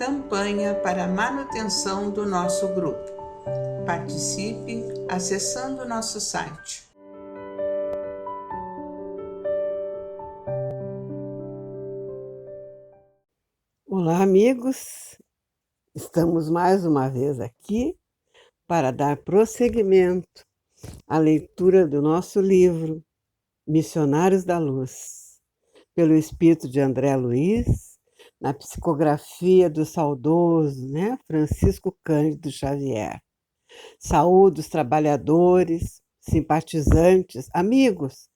campanha para a manutenção do nosso grupo. Participe acessando nosso site. Olá, amigos! Estamos mais uma vez aqui para dar prosseguimento à leitura do nosso livro Missionários da Luz, pelo espírito de André Luiz, na psicografia do saudoso, Francisco Cândido Xavier. Saúdo os trabalhadores, simpatizantes, amigos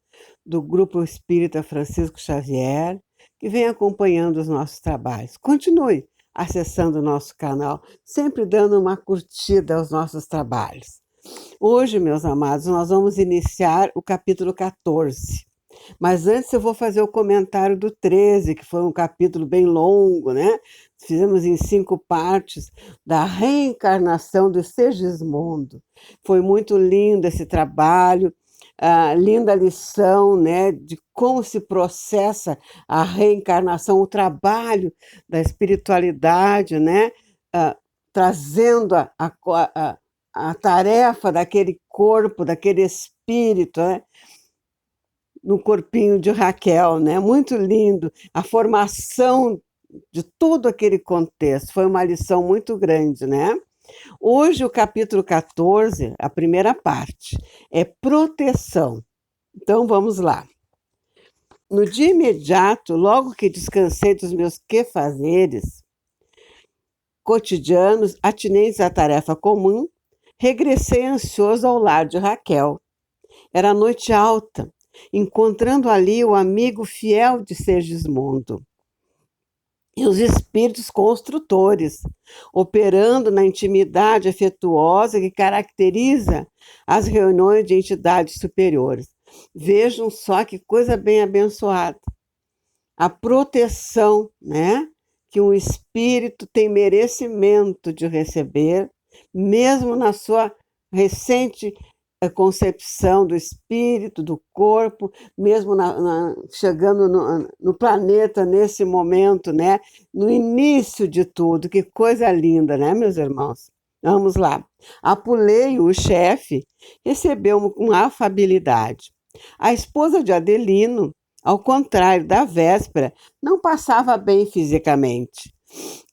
do Grupo Espírita Francisco Xavier, que vem acompanhando os nossos trabalhos. Continue acessando o nosso canal, sempre dando uma curtida aos nossos trabalhos. Hoje, meus amados, nós vamos iniciar o capítulo 14. Mas antes eu vou fazer o comentário do 13, que foi um capítulo bem longo, Fizemos em 5 partes da reencarnação do Segismundo. Foi muito lindo esse trabalho, linda lição, de como se processa a reencarnação, o trabalho da espiritualidade, trazendo a tarefa daquele corpo, daquele espírito, no corpinho de Raquel, Muito lindo. A formação de todo aquele contexto foi uma lição muito grande, Hoje, o capítulo 14, a primeira parte, é proteção. Então, vamos lá. No dia imediato, logo que descansei dos meus quefazeres cotidianos, atinentes à tarefa comum, regressei ansioso ao lar de Raquel. Era noite alta, encontrando ali o amigo fiel de Segismundo e os espíritos construtores, operando na intimidade afetuosa que caracteriza as reuniões de entidades superiores. Vejam só que coisa bem abençoada. A proteção, que um espírito tem merecimento de receber, mesmo na sua recente concepção do espírito, do corpo, mesmo chegando no planeta nesse momento, no início de tudo. Que coisa linda, meus irmãos? Vamos lá. Apuleio, o chefe, recebeu-me com afabilidade. A esposa de Adelino, ao contrário da véspera, não passava bem fisicamente.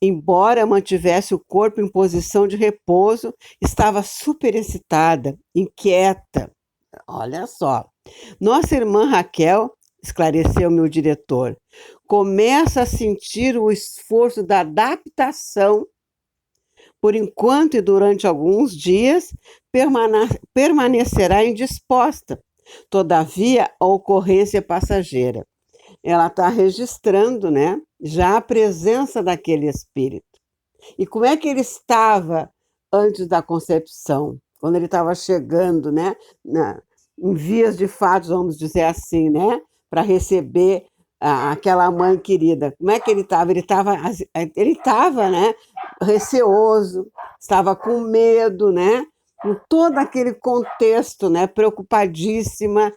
Embora mantivesse o corpo em posição de repouso, estava superexcitada, inquieta. Olha só. Nossa irmã Raquel, esclareceu-me o diretor, começa a sentir o esforço da adaptação. Por enquanto e durante alguns dias, permanecerá indisposta. Todavia, a ocorrência é passageira. Ela está registrando, já a presença daquele espírito. E como é que ele estava antes da concepção? Quando ele estava chegando, em vias de fato, vamos dizer assim, para receber aquela mãe querida. Como é que ele estava? Ele estava, receoso, estava com medo, com todo aquele contexto, preocupadíssimo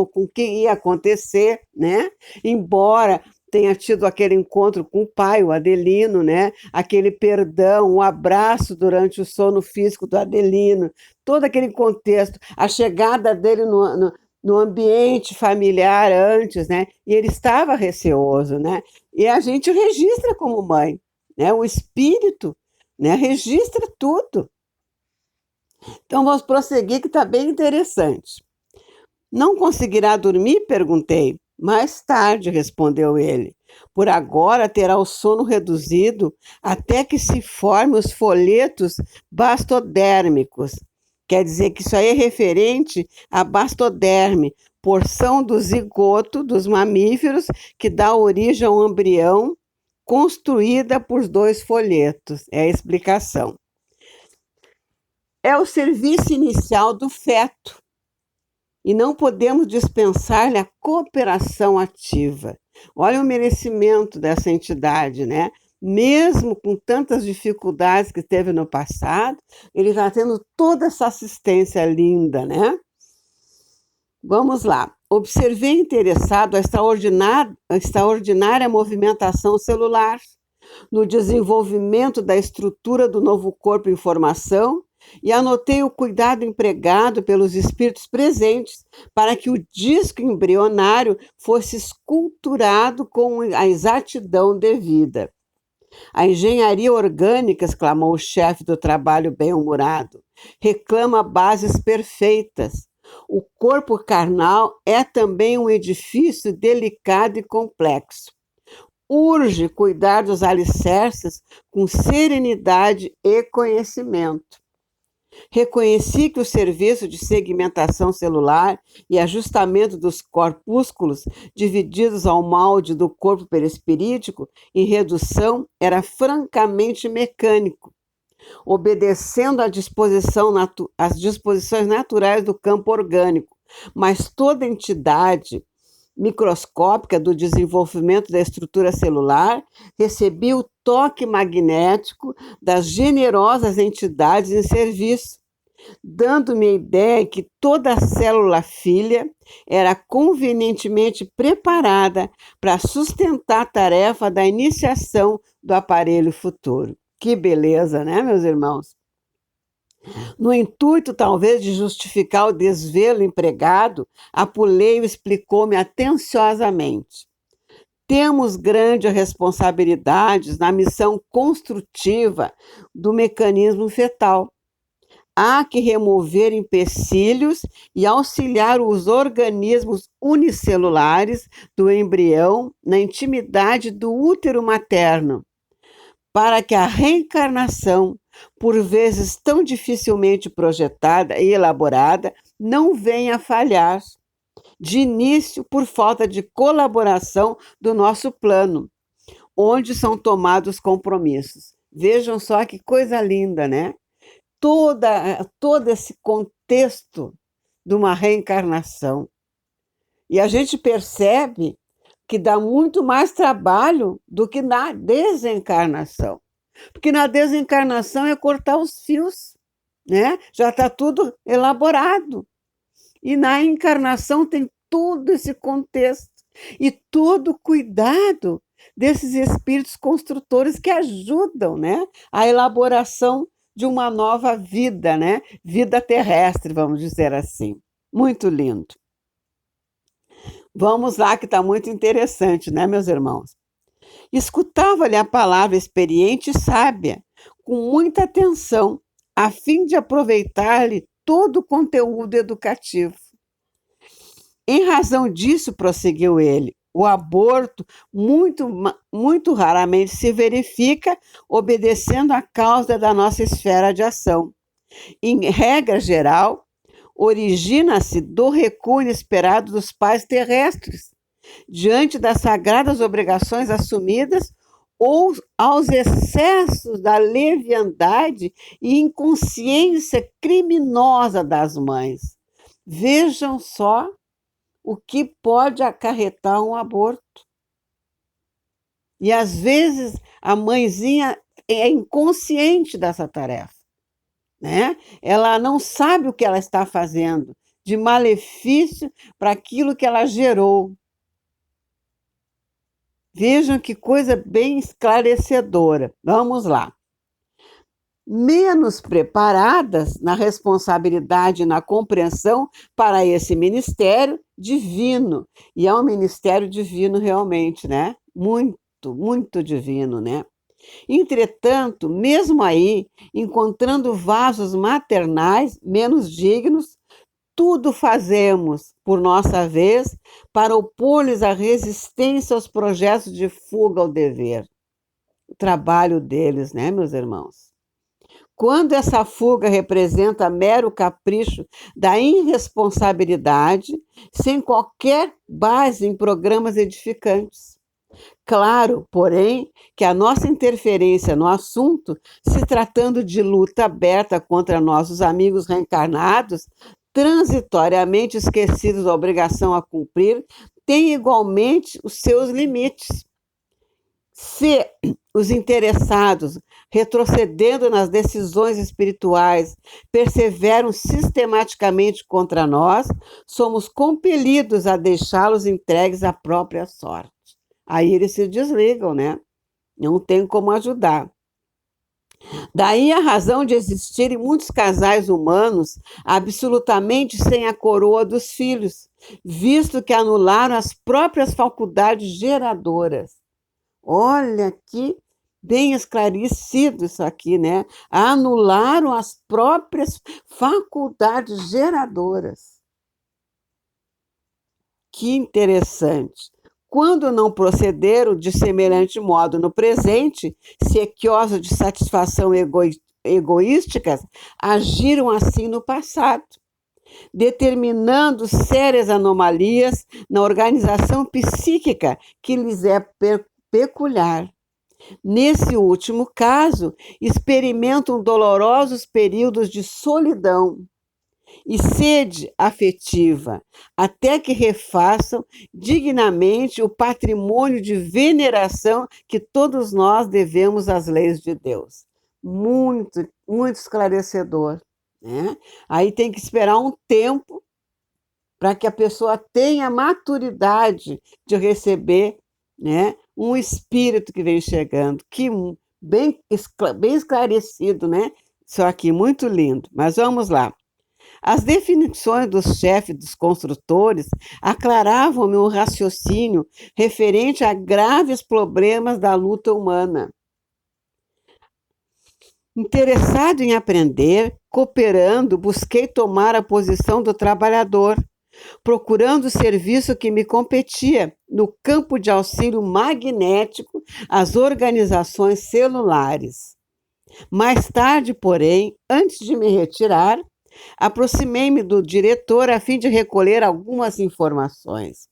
com o que ia acontecer, Embora tenha tido aquele encontro com o pai, o Adelino, Aquele perdão, o abraço durante o sono físico do Adelino, todo aquele contexto, a chegada dele no ambiente familiar antes, E ele estava receoso, E a gente registra como mãe, O espírito, registra tudo. Então, vamos prosseguir, que está bem interessante. Não conseguirá dormir? Perguntei. Mais tarde, respondeu ele. Por agora terá o sono reduzido até que se formem os folhetos bastodérmicos. Quer dizer que isso aí é referente à bastoderme, porção do zigoto dos mamíferos que dá origem ao embrião, construída por 2 folhetos. É a explicação. É o serviço inicial do feto. E não podemos dispensar-lhe a cooperação ativa. Olha o merecimento dessa entidade, Mesmo com tantas dificuldades que teve no passado, ele está tendo toda essa assistência linda, Vamos lá. Observei interessado a extraordinária movimentação celular, no desenvolvimento da estrutura do novo corpo em formação e anotei o cuidado empregado pelos espíritos presentes para que o disco embrionário fosse esculturado com a exatidão devida. A engenharia orgânica, exclamou o chefe do trabalho bem-humorado, reclama bases perfeitas. O corpo carnal é também um edifício delicado e complexo. Urge cuidar dos alicerces com serenidade e conhecimento. Reconheci que o serviço de segmentação celular e ajustamento dos corpúsculos divididos ao molde do corpo perispirítico em redução era francamente mecânico, obedecendo às disposições naturais do campo orgânico, mas toda entidade microscópica do desenvolvimento da estrutura celular recebia o toque magnético das generosas entidades em serviço, dando-me a ideia que toda célula filha era convenientemente preparada para sustentar a tarefa da iniciação do aparelho futuro. Que beleza, né, meus irmãos? No intuito, talvez, de justificar o desvelo empregado, Apuleio explicou-me atenciosamente. Temos grandes responsabilidades na missão construtiva do mecanismo fetal. Há que remover empecilhos e auxiliar os organismos unicelulares do embrião na intimidade do útero materno, para que a reencarnação, por vezes tão dificilmente projetada e elaborada, não venha a falhar, de início por falta de colaboração do nosso plano, onde são tomados compromissos. Vejam só que coisa linda, né? Todo esse contexto de uma reencarnação. E a gente percebe que dá muito mais trabalho do que na desencarnação. Porque na desencarnação é cortar os fios, né? Já está tudo elaborado. E na encarnação tem todo esse contexto e todo o cuidado desses espíritos construtores que ajudam, né, a elaboração de uma nova vida, né? Vida terrestre, vamos dizer assim. Muito lindo. Vamos lá, que está muito interessante, né, meus irmãos? Escutava-lhe a palavra experiente e sábia, com muita atenção, a fim de aproveitar-lhe todo o conteúdo educativo. Em razão disso, prosseguiu ele, o aborto muito raramente se verifica obedecendo à causa da nossa esfera de ação. Em regra geral, origina-se do recuo inesperado dos pais terrestres, diante das sagradas obrigações assumidas ou aos excessos da leviandade e inconsciência criminosa das mães. Vejam só o que pode acarretar um aborto. E às vezes a mãezinha é inconsciente dessa tarefa, né? Ela não sabe o que ela está fazendo de malefício para aquilo que ela gerou. Vejam que coisa bem esclarecedora. Vamos lá. Menos preparadas na responsabilidade e na compreensão para esse ministério divino. E é um ministério divino realmente, né? Muito, muito divino, né? Entretanto, mesmo aí, encontrando vasos maternais menos dignos, tudo fazemos, por nossa vez, para opor-lhes a resistência aos projetos de fuga ao dever. O trabalho deles, né, meus irmãos? Quando essa fuga representa mero capricho da irresponsabilidade, sem qualquer base em programas edificantes. Claro, porém, que a nossa interferência no assunto, se tratando de luta aberta contra nossos amigos reencarnados, transitoriamente esquecidos da obrigação a cumprir, tem igualmente os seus limites. Se os interessados, retrocedendo nas decisões espirituais, perseveram sistematicamente contra nós, somos compelidos a deixá-los entregues à própria sorte. Aí eles se desligam, né? não tem como ajudar. Daí a razão de existirem muitos casais humanos absolutamente sem a coroa dos filhos, visto que anularam as próprias faculdades geradoras. Olha que bem esclarecido isso aqui, né? Anularam as próprias faculdades geradoras. Que interessante. Quando não procederam de semelhante modo no presente, sequiosos de satisfação egoísticas, agiram assim no passado, determinando sérias anomalias na organização psíquica que lhes é peculiar. Nesse último caso, experimentam dolorosos períodos de solidão e sede afetiva, até que refaçam dignamente o patrimônio de veneração que todos nós devemos às leis de Deus. Muito, muito esclarecedor, né? Aí tem que esperar um tempo para que a pessoa tenha maturidade de receber, né, um espírito que vem chegando. Que bem esclarecido, né? Isso aqui, muito lindo. Mas vamos lá. As definições dos chefes dos construtores aclaravam meu raciocínio referente a graves problemas da luta humana. Interessado em aprender, cooperando, busquei tomar a posição do trabalhador, procurando o serviço que me competia no campo de auxílio magnético às organizações celulares. Mais tarde, porém, antes de me retirar, aproximei-me do diretor a fim de recolher algumas informações.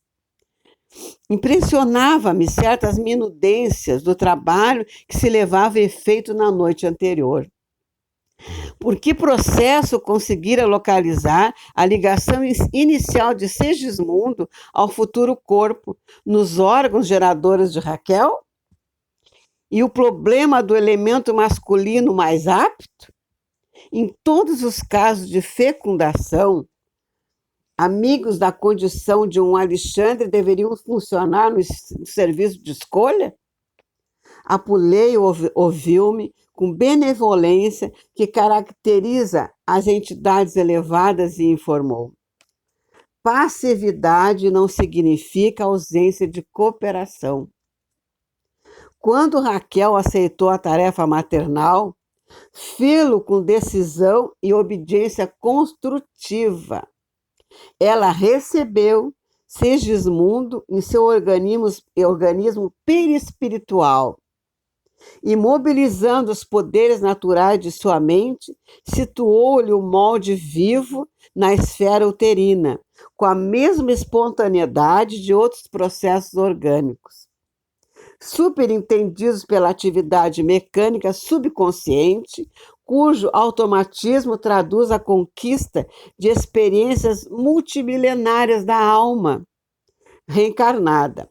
Impressionava-me certas minudências do trabalho que se levava a efeito na noite anterior. Por que processo conseguira localizar a ligação inicial de Segismundo ao futuro corpo nos órgãos geradores de Raquel? E o problema do elemento masculino mais apto? Em todos os casos de fecundação, amigos da condição de um Alexandre deveriam funcionar no serviço de escolha? Apuleio ouviu-me com benevolência que caracteriza as entidades elevadas e informou: passividade não significa ausência de cooperação. Quando Raquel aceitou a tarefa maternal, fê-lo com decisão e obediência construtiva. Ela recebeu Segismundo em seu organismo perispiritual e, mobilizando os poderes naturais de sua mente, situou-lhe o molde vivo na esfera uterina, com a mesma espontaneidade de outros processos orgânicos. Superintendidos pela atividade mecânica subconsciente, cujo automatismo traduz a conquista de experiências multimilenárias da alma reencarnada.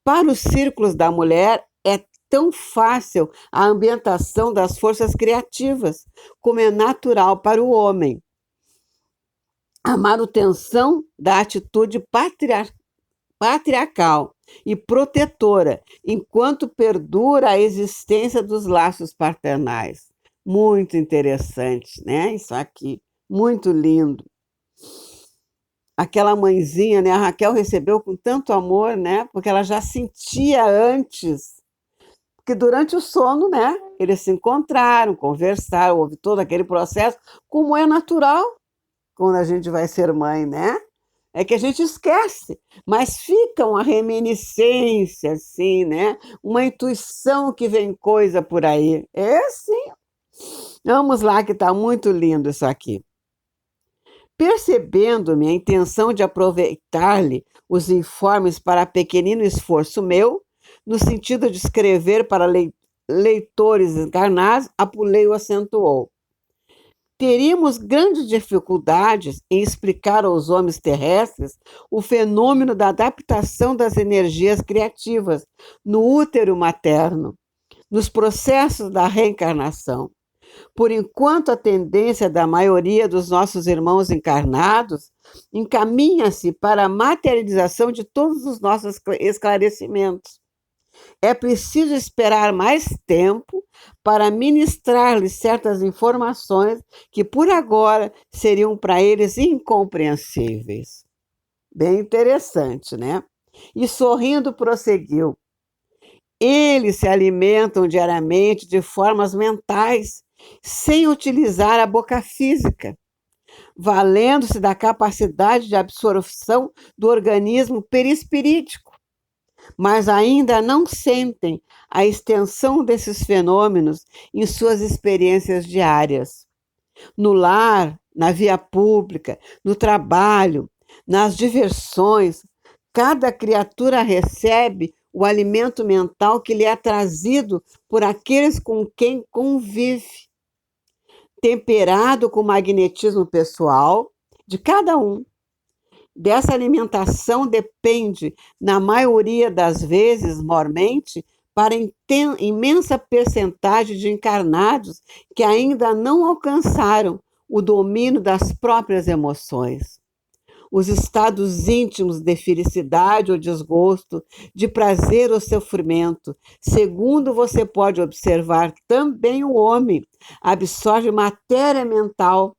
Para os círculos da mulher, é tão fácil a ambientação das forças criativas, como é natural para o homem. A manutenção da atitude patriarcal e protetora, enquanto perdura a existência dos laços paternais. Muito interessante, né? Isso aqui, muito lindo. Aquela mãezinha, né? A Raquel recebeu com tanto amor, né? Porque ela já sentia antes, porque durante o sono, né? Eles se encontraram, conversaram, houve todo aquele processo, como é natural quando a gente vai ser mãe, né? É que a gente esquece, mas fica uma reminiscência, assim, né? Uma intuição que vem coisa por aí. É assim. Vamos lá, que está muito lindo isso aqui. Percebendo-me a intenção de aproveitar-lhe os informes para pequenino esforço meu, no sentido de escrever para leitores encarnados, Apuleio acentuou: teríamos grandes dificuldades em explicar aos homens terrestres o fenômeno da adaptação das energias criativas no útero materno, nos processos da reencarnação. Por enquanto, a tendência da maioria dos nossos irmãos encarnados encaminha-se para a materialização de todos os nossos esclarecimentos. É preciso esperar mais tempo para ministrar-lhes certas informações que por agora seriam para eles incompreensíveis. Bem interessante, né? E sorrindo prosseguiu: eles se alimentam diariamente de formas mentais, sem utilizar a boca física, valendo-se da capacidade de absorção do organismo perispirítico, mas ainda não sentem a extensão desses fenômenos em suas experiências diárias. No lar, na via pública, no trabalho, nas diversões, cada criatura recebe o alimento mental que lhe é trazido por aqueles com quem convive, temperado com o magnetismo pessoal de cada um. Dessa alimentação depende, na maioria das vezes, mormente, para imensa percentagem de encarnados que ainda não alcançaram o domínio das próprias emoções. Os estados íntimos de felicidade ou desgosto, de prazer ou sofrimento, segundo você pode observar, também o homem absorve matéria mental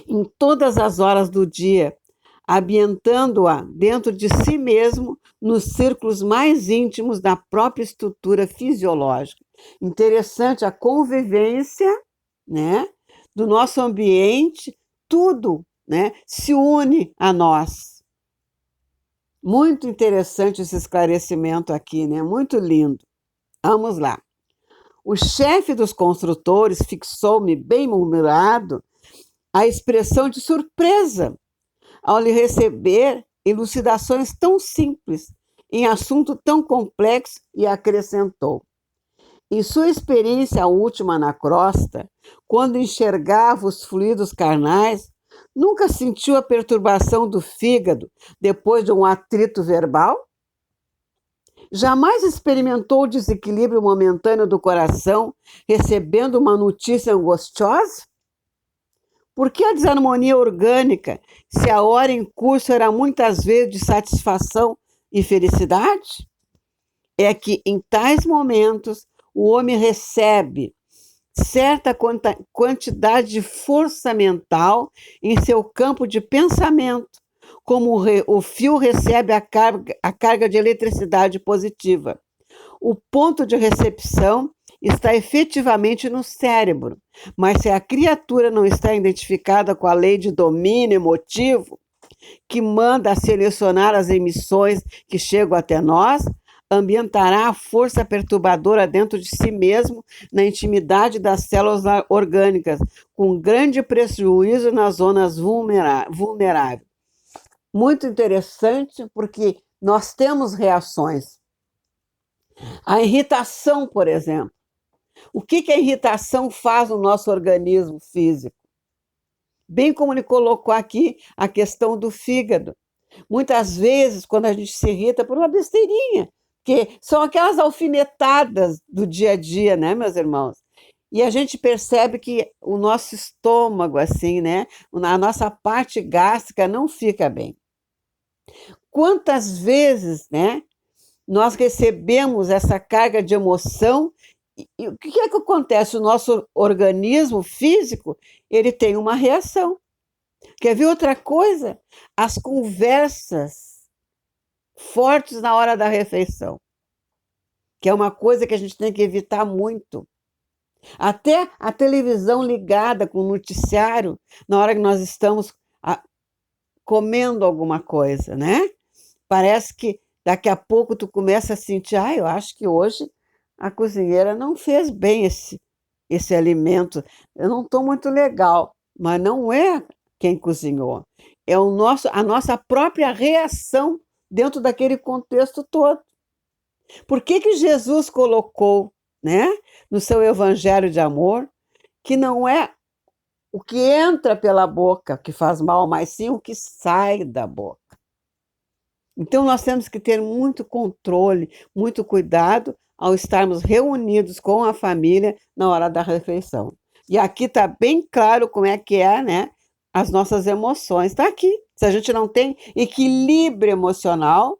em todas as horas do dia, ambientando-a dentro de si mesmo nos círculos mais íntimos da própria estrutura fisiológica. Interessante a convivência, né, do nosso ambiente, tudo, né, se une a nós. Muito interessante esse esclarecimento aqui, né? Muito lindo. Vamos lá. O chefe dos construtores fixou-me bem murmurado a expressão de surpresa ao lhe receber elucidações tão simples em assunto tão complexo e acrescentou: em sua experiência última na crosta, quando enxergava os fluidos carnais, nunca sentiu a perturbação do fígado depois de um atrito verbal? Jamais experimentou o desequilíbrio momentâneo do coração recebendo uma notícia angustiosa? Por que a desarmonia orgânica, se a hora em curso era muitas vezes de satisfação e felicidade? É que, em tais momentos, o homem recebe certa quantidade de força mental em seu campo de pensamento, como o fio recebe a carga de eletricidade positiva. O ponto de recepção está efetivamente no cérebro, mas se a criatura não está identificada com a lei de domínio emotivo, que manda selecionar as emissões que chegam até nós, ambientará a força perturbadora dentro de si mesmo, na intimidade das células orgânicas, com grande prejuízo nas zonas vulneráveis. Muito interessante, porque nós temos reações. A irritação, por exemplo. O que a irritação faz no nosso organismo físico? Bem como ele colocou aqui a questão do fígado. Muitas vezes, quando a gente se irrita por uma besteirinha, que são aquelas alfinetadas do dia a dia, né, meus irmãos? E a gente percebe que o nosso estômago, assim, né, a nossa parte gástrica não fica bem. Quantas vezes, né, nós recebemos essa carga de emoção e o que é que acontece? O nosso organismo físico, ele tem uma reação. Quer ver outra coisa? As conversas fortes na hora da refeição, que é uma coisa que a gente tem que evitar muito. Até a televisão ligada com o noticiário, na hora que nós estamos comendo alguma coisa, né? Parece que daqui a pouco tu começa a sentir, eu acho que hoje a cozinheira não fez bem esse alimento, eu não estou muito legal, mas não é quem cozinhou, é a nossa própria reação dentro daquele contexto todo. Por que Jesus colocou, né, no seu evangelho de amor, que não é o que entra pela boca que faz mal, mas sim o que sai da boca? Então nós temos que ter muito controle, muito cuidado ao estarmos reunidos com a família na hora da refeição. E aqui está bem claro como é que é, né? As nossas emoções. Está aqui. Se a gente não tem equilíbrio emocional,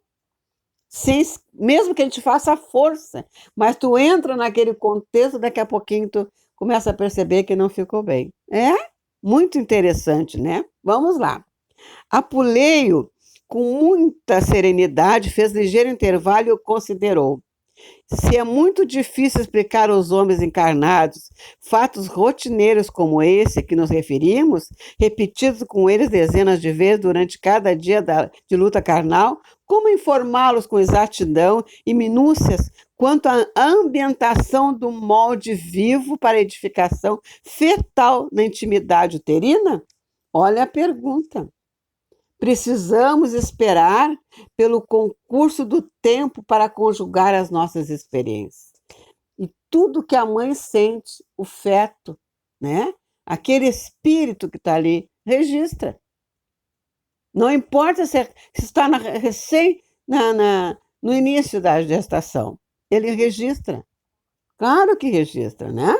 mesmo que ele te faça força, mas tu entra naquele contexto, daqui a pouquinho tu começa a perceber que não ficou bem. É muito interessante, né? Vamos lá. Apuleio, com muita serenidade, fez ligeiro intervalo e o considerou. Se é muito difícil explicar aos homens encarnados fatos rotineiros como esse a que nos referimos, repetidos com eles dezenas de vezes durante cada dia de luta carnal, como informá-los com exatidão e minúcias quanto à ambientação do molde vivo para edificação fetal na intimidade uterina? Olha a pergunta. Precisamos esperar pelo concurso do tempo para conjugar as nossas experiências. E tudo que a mãe sente, o feto, né? Aquele espírito que está ali, registra. Não importa se está no início da gestação, ele registra. Claro que registra, né?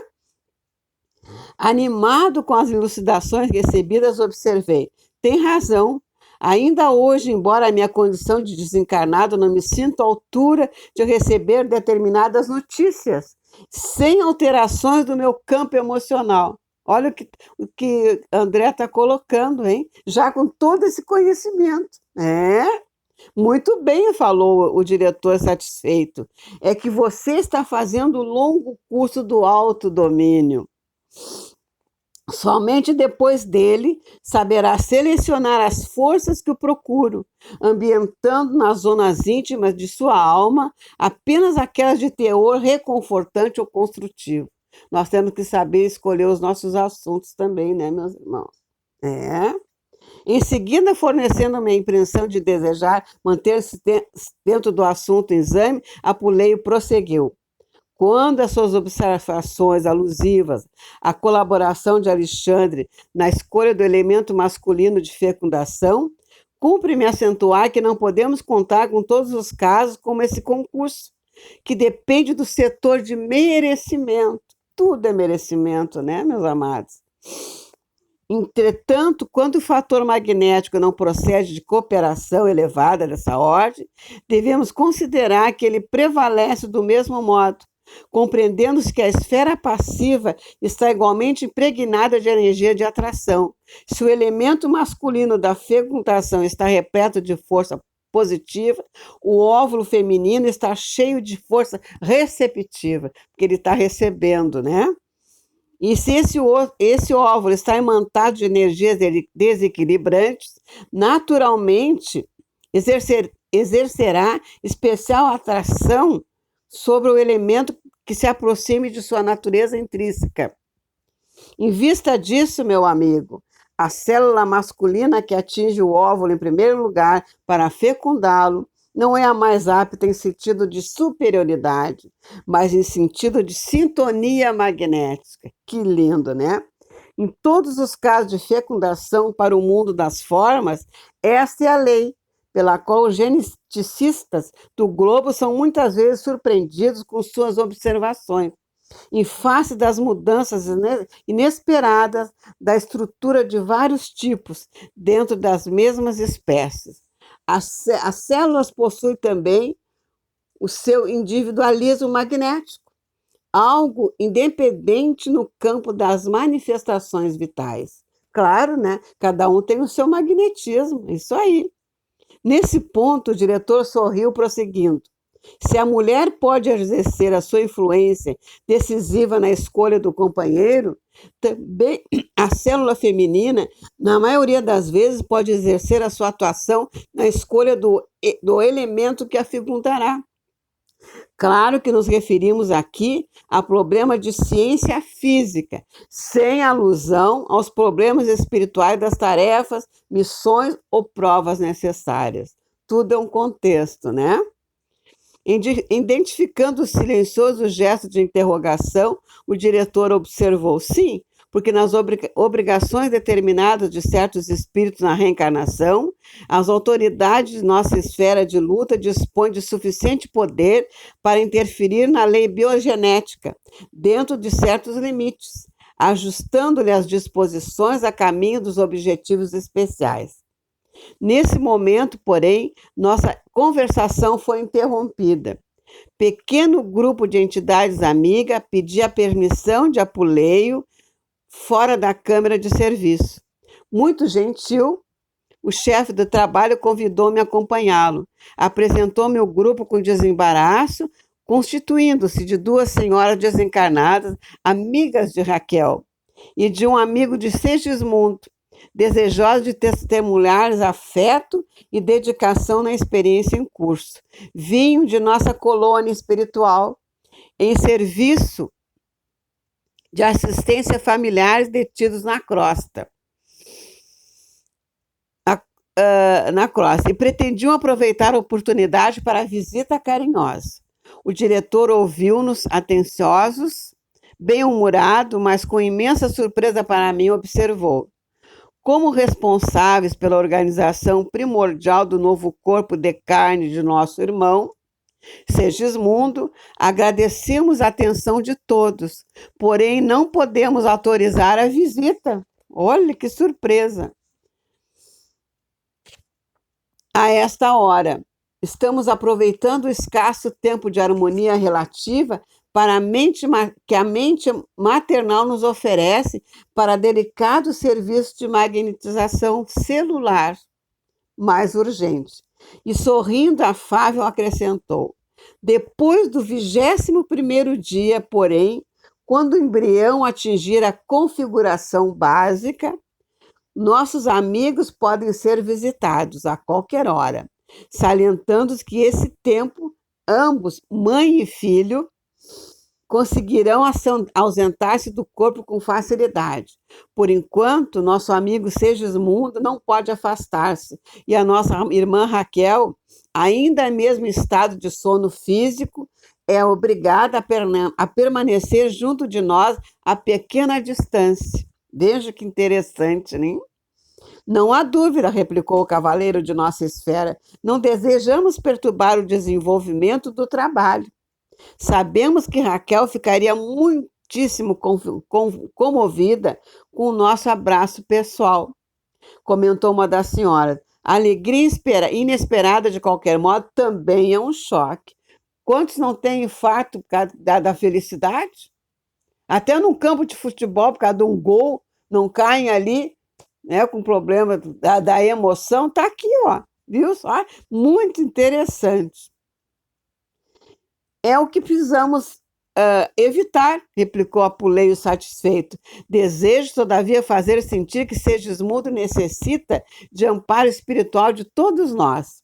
Animado com as elucidações recebidas, observei. Tem razão. Ainda hoje, embora a minha condição de desencarnado não me sinta à altura de receber determinadas notícias, sem alterações do meu campo emocional. Olha o que André está colocando, hein? Já com todo esse conhecimento. Muito bem, falou o diretor satisfeito. É que você está fazendo o longo curso do autodomínio. Somente depois dele saberá selecionar as forças que o procuram, ambientando nas zonas íntimas de sua alma apenas aquelas de teor reconfortante ou construtivo. Nós temos que saber escolher os nossos assuntos também, né, meus irmãos? Em seguida, fornecendo uma impressão de desejar manter-se dentro do assunto em exame, Apuleio prosseguiu. Quando as suas observações alusivas à colaboração de Alexandre na escolha do elemento masculino de fecundação, cumpre-me acentuar que não podemos contar com todos os casos como esse concurso, que depende do setor de merecimento. Tudo é merecimento, né, meus amados? Entretanto, quando o fator magnético não procede de cooperação elevada dessa ordem, devemos considerar que ele prevalece do mesmo modo, compreendendo-se que a esfera passiva está igualmente impregnada de energia de atração. Se o elemento masculino da fecundação está repleto de força positiva, o óvulo feminino está cheio de força receptiva, porque ele está recebendo, né? E se esse óvulo está imantado de energias desequilibrantes, naturalmente exercerá especial atração sobre o elemento que se aproxime de sua natureza intrínseca. Em vista disso, meu amigo, a célula masculina que atinge o óvulo em primeiro lugar para fecundá-lo não é a mais apta em sentido de superioridade, mas em sentido de sintonia magnética. Que lindo, né? Em todos os casos de fecundação para o mundo das formas, esta é a lei pela qual os geneticistas do globo são muitas vezes surpreendidos com suas observações, em face das mudanças inesperadas da estrutura de vários tipos dentro das mesmas espécies. As células possuem também o seu individualismo magnético, algo independente no campo das manifestações vitais. Claro, né? Cada um tem o seu magnetismo, isso aí. Nesse ponto, o diretor sorriu, prosseguindo. Se a mulher pode exercer a sua influência decisiva na escolha do companheiro, também a célula feminina, na maioria das vezes, pode exercer a sua atuação na escolha do elemento que a fecundará. Claro que nos referimos aqui a problema de ciência física, sem alusão aos problemas espirituais das tarefas, missões ou provas necessárias. Tudo é um contexto, né? Identificando o silencioso gesto de interrogação, o diretor observou: sim, porque nas obrigações determinadas de certos espíritos na reencarnação, as autoridades de nossa esfera de luta dispõem de suficiente poder para interferir na lei biogenética, dentro de certos limites, ajustando-lhe as disposições a caminho dos objetivos especiais. Nesse momento, porém, nossa conversação foi interrompida. Pequeno grupo de entidades amigas pedia permissão de Apuleio fora da câmara de serviço. Muito gentil, o chefe do trabalho convidou-me a acompanhá-lo. Apresentou-me o grupo com desembaraço, constituindo-se de duas senhoras desencarnadas, amigas de Raquel, e de um amigo de Segismundo, desejosos de testemunhar afeto e dedicação na experiência em curso. Vinham de nossa colônia espiritual, em serviço de assistência a familiares detidos na crosta, e pretendiam aproveitar a oportunidade para a visita carinhosa. O diretor ouviu-nos atenciosos, bem-humorado, mas com imensa surpresa para mim, observou: como responsáveis pela organização primordial do novo corpo de carne de nosso irmão, Segismundo, agradecemos a atenção de todos, porém não podemos autorizar a visita. Olha que surpresa! A esta hora, estamos aproveitando o escasso tempo de harmonia relativa para que a mente maternal nos oferece para delicado serviço de magnetização celular mais urgente. E sorrindo afável acrescentou: depois do 21º dia, porém, quando o embrião atingir a configuração básica, nossos amigos podem ser visitados a qualquer hora, salientando que esse tempo, ambos, mãe e filho, conseguirão ausentar-se do corpo com facilidade. Por enquanto, nosso amigo Segismundo não pode afastar-se, e a nossa irmã Raquel, ainda mesmo em estado de sono físico, é obrigada a permanecer junto de nós a pequena distância. Veja que interessante, né? Não há dúvida, replicou o cavaleiro de nossa esfera, não desejamos perturbar o desenvolvimento do trabalho. Sabemos que Raquel ficaria muitíssimo comovida com o nosso abraço pessoal, comentou uma das senhoras. A alegria inesperada, de qualquer modo, também é um choque. Quantos não têm infarto por causa da felicidade? Até num campo de futebol, por causa de um gol, não caem ali, né, com problema da emoção. Está aqui, ó, viu só? Muito interessante. É o que precisamos evitar, replicou Apuleio satisfeito. Desejo, todavia, fazer sentir que Segismundo necessita de amparo espiritual de todos nós.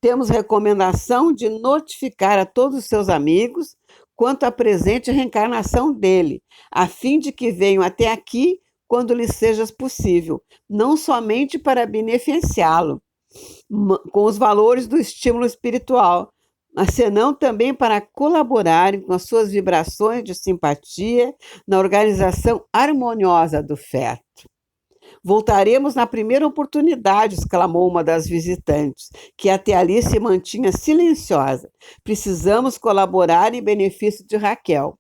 Temos recomendação de notificar a todos os seus amigos quanto à presente reencarnação dele, a fim de que venham até aqui quando lhes seja possível, não somente para beneficiá-lo com os valores do estímulo espiritual, mas senão também para colaborarem com as suas vibrações de simpatia na organização harmoniosa do feto. Voltaremos na primeira oportunidade, exclamou uma das visitantes, que até ali se mantinha silenciosa. Precisamos colaborar em benefício de Raquel.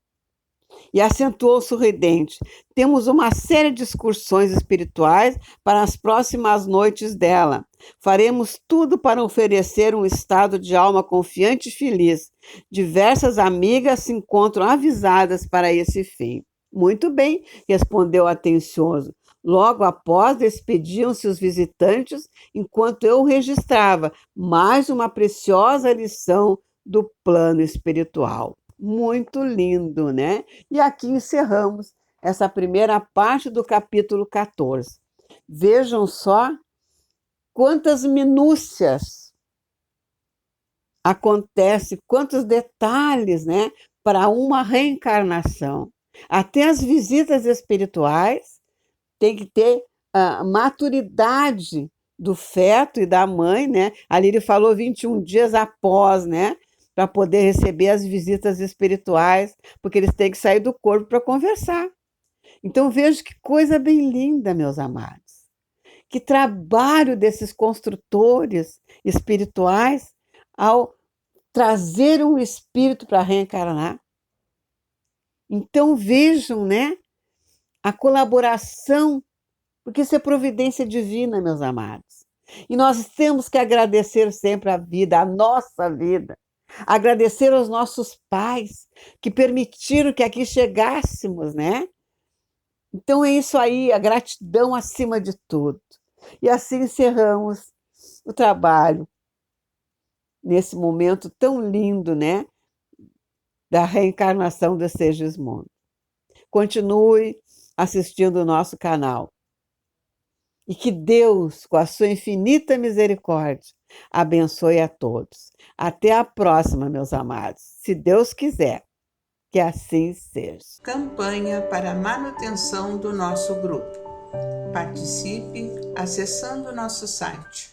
E acentuou sorridente: temos uma série de excursões espirituais para as próximas noites dela. Faremos tudo para oferecer um estado de alma confiante e feliz. Diversas amigas se encontram avisadas para esse fim. Muito bem, respondeu atencioso. Logo após, despediam-se os visitantes, enquanto eu registrava mais uma preciosa lição do plano espiritual. Muito lindo, né? E aqui encerramos essa primeira parte do capítulo 14. Vejam só quantas minúcias acontecem, quantos detalhes, né, para uma reencarnação. Até as visitas espirituais tem que ter a maturidade do feto e da mãe, né? Ali ele falou 21 dias após, né? Para poder receber as visitas espirituais, porque eles têm que sair do corpo para conversar. Então vejo que coisa bem linda, meus amados. Que trabalho desses construtores espirituais ao trazer um espírito para reencarnar. Então vejam, né? A colaboração, porque isso é providência divina, meus amados. E nós temos que agradecer sempre a vida, a nossa vida. Agradecer aos nossos pais que permitiram que aqui chegássemos, né? Então é isso aí, a gratidão acima de tudo. E assim encerramos o trabalho nesse momento tão lindo, né? Da reencarnação de Segismundo. Continue assistindo o nosso canal. E que Deus, com a sua infinita misericórdia, abençoe a todos. Até a próxima, meus amados. Se Deus quiser, que assim seja. Campanha para a manutenção do nosso grupo. Participe acessando nosso site